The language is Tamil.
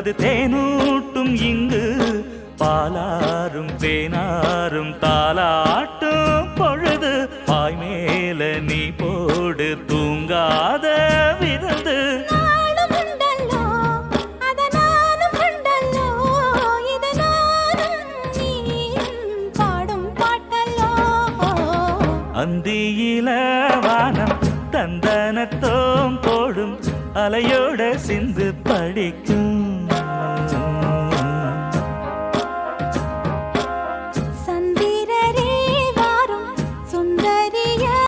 அது தேனூட்டும் இங்கு பாலாரும் தேனாரும் தாலாட்டும் பொழுது பாய் மேல நீ போடு தூங்காத விருந்து அந்தியில வானம் தந்தனத்தோம் போடும் அலையோட சிந்து படிக்கும்